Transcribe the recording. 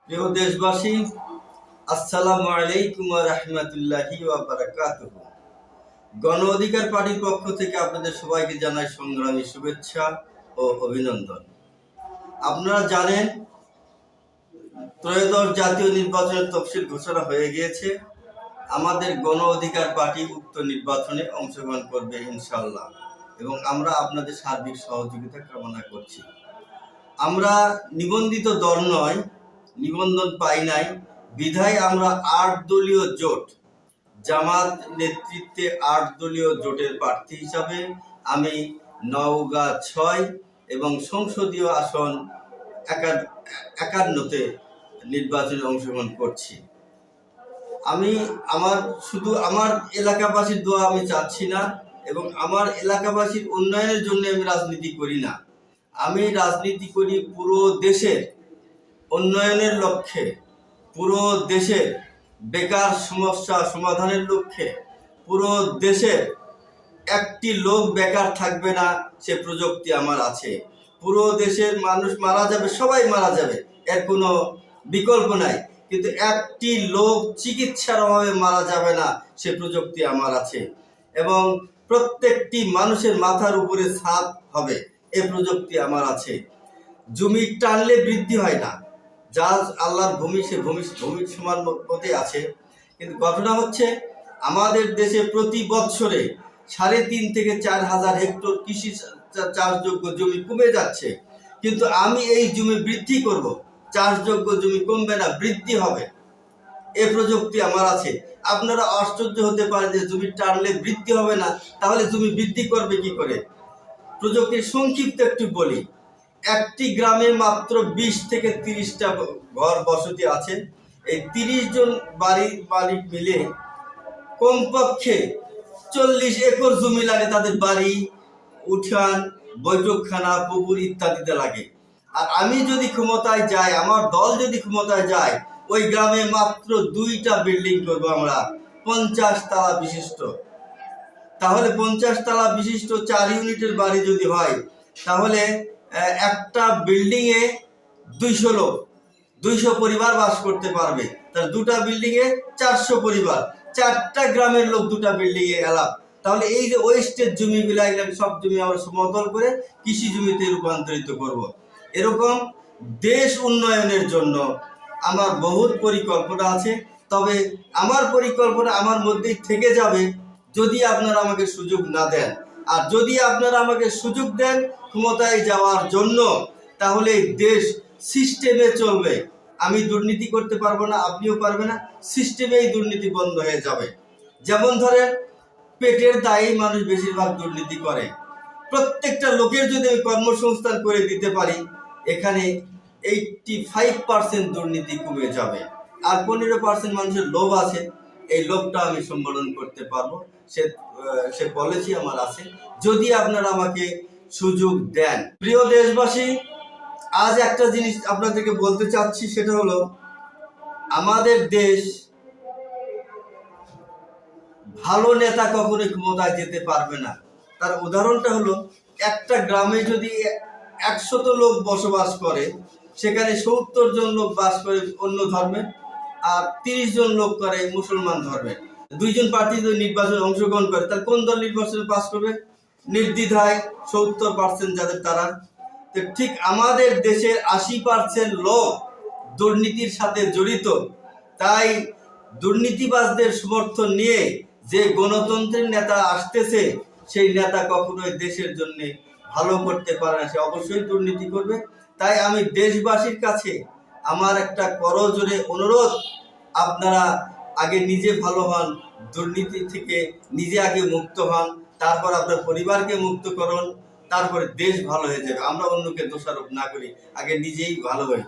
প্রিয় দেশবাসী, আসসালামু আলাইকুম ওয়া রাহমাতুল্লাহি ওয়া বারাকাতুহু। গণ অধিকার পার্টির পক্ষ থেকে আপনাদের সবাইকে জানাই সংগ্রামী শুভেচ্ছা ও অভিনন্দন। আপনারা জানেন, ত্রয়োদশ জাতীয় নির্বাচনের তফসিল ঘোষণা হয়ে গিয়েছে। আমাদের গণ অধিকার পার্টি উক্ত নির্বাচনে অংশগ্রহণ করবে ইনশাআল্লাহ, এবং আমরা আপনাদের সার্বিক সহযোগিতা কামনা করছি। আমরা নিবন্ধিত দল নয়, নিবন্ধন পাই নাই, বিধায় আমরা ৮ দলীয় জোট, জামাত নেতৃত্বে ৮ দলীয় জোটের প্রার্থী হিসাবে আমি নওগাঁ ৬ এবং সংসদীয় আসন ৫১তে নির্বাচনে অংশগ্রহণ করছি। আমি শুধু আমার এলাকাবাসীর দোয়া আমি চাচ্ছি না, এবং আমার এলাকাবাসীর উন্নয়নের জন্য আমি রাজনীতি করি না। আমি রাজনীতি করি পুরো দেশের উন্নয়নের লক্ষ্যে, পুরো দেশের বেকার সমস্যা সমাধানের লক্ষ্যে, পুরো দেশের একটি লোক বেকার থাকবে না সে প্রযুক্তি আমার আছে। পুরো দেশের মানুষ মারা যাবে, সবাই মারা যাবে, এর কোনো বিকল্প নাই, কিন্তু একটি লোক চিকিৎসার অভাবে মারা যাবে না সে প্রযুক্তি আমার আছে। এবং প্রত্যেকটি মানুষের মাথার উপরে ছাদ হবে, এ প্রযুক্তি আমার আছে। জমি টানলে বৃদ্ধি হয় না, যা আল্লাহর ভূমি সে ভূমির সমান মতে আছে। কিন্তু ঘটনা হচ্ছে, আমাদের দেশে প্রতি বৎসরে ৩.৫ থেকে ৪,০০০ হেক্টর কৃষি চাষযোগ্য জমি কমে যাচ্ছে, কিন্তু আমি এই জমি বৃদ্ধি করব। চাষযোগ্য জমি কমবে না, বৃদ্ধি হবে, এ প্রযুক্তি আমার আছে। আপনারা আশ্চর্য হতে পারেন যে জমি টানলে বৃদ্ধি হবে না, তাহলে জমি বৃদ্ধি করবে কি করে? প্রযুক্তির সংক্ষিপ্ত একটু বলি। একটি গ্রামে মাত্র ২০ থেকে ৩০টা ঘর বসতি আছে। এই ৩০ জন বাড়ির মালিক মিলে কমপক্ষে ৪০ একর জমি লাগে, তাদের বাড়ি, উঠান, বৈঠকখানা, পুকুর ইত্যাদিতে লাগে। আর আমি যদি ক্ষমতায় যাই, আমার দল যদি ক্ষমতায় যায়, ওই গ্রামে মাত্র ২টা বিল্ডিং করবো আমরা, ৫০ তালা বিশিষ্ট। তাহলে ৫০ তালা বিশিষ্ট ৪ ইউনিটের বাড়ি যদি হয়, তাহলে একটা বিল্ডিং এ ২০০ লোক, ২০০ পরিবার বাস করতে পারবে। তার দুটা বিল্ডিং এ ৪০০ পরিবার, ৪টা গ্রামের লোক দুটা বিল্ডিং এ এলাম। তাহলে এই যে ওয়েস্টের জমিগুলো, সব জমি আমরা সমতল করে কৃষি জমিতে রূপান্তরিত করব। এরকম দেশ উন্নয়নের জন্য আমার বহুত পরিকল্পনা আছে। তবে আমার পরিকল্পনা আমার মধ্যেই থেকে যাবে যদি আপনারা আমাকে সুযোগ না দেন। আর যদি আপনারা আমাকে সুযোগ দেন ক্ষমতায় যাওয়ার জন্য, তাহলে দেশ সিস্টেমে চলবে। আমি দুর্নীতি করতে পারবো না, আপনিও পারবে না, সিস্টেমেই দুর্নীতি বন্ধ হয়ে যাবে। যেমন ধরেন, পেটের দায়েই মানুষ বেশিরভাগ দুর্নীতি করে। প্রত্যেকটা লোকের যদি আমি কর্মসংস্থান করে দিতে পারি, এখানে 85% দুর্নীতি কমে যাবে। আর 15% মানুষের লোভ আছে, এই লোভটা আমি সম্বোধন করতে পারবো, সে পলিসি আমার আছে, যদি আপনারা আমাকে সুযোগ দেন। প্রিয় দেশবাসী, আজ একটা জিনিস আপনাদেরকে বলতে চাচ্ছি, সেটা হলো আমাদের দেশ ভালো নেতা কখনোই ক্ষমতায় যেতে পারবে না। তার উদাহরণটা হলো, একটা গ্রামে যদি ১০০ লোক বসবাস করে, সেখানে ৭০ জন লোক বাস করে অন্য ধর্মে, আর ৩০ জন লোক করে মুসলমান ধর্মে। দুইজন প্রার্থী যদি নির্বাচনে অংশগ্রহণ করে, তাহলে কোন দল নির্বাচনে পাস করবে? নির্দ্বিধায় ৭০% যাদের, তারা। ঠিক আমাদের দেশের ৮০% লোক দুর্নীতির সাথে জড়িত। তাই দুর্নীতিবাজদের সমর্থন নিয়ে যে গণতন্ত্রের নেতা আসতেছে, সেই নেতা কখনোই দেশের জন্য ভালো করতে পারে না, সে অবশ্যই দুর্নীতি করবে। তাই আমি দেশবাসীর কাছে আমার একটা করজোড়ে অনুরোধ, আপনারা আগে নিজে ভালো হন, দুর্নীতি থেকে নিজে আগে মুক্ত হন, তারপর আপনার পরিবারকে মুক্ত করুন, তারপরে দেশ ভালো হয়ে যাবে। আমরা অন্যকে দোষারোপ না করি, আগে নিজেই ভালো হই।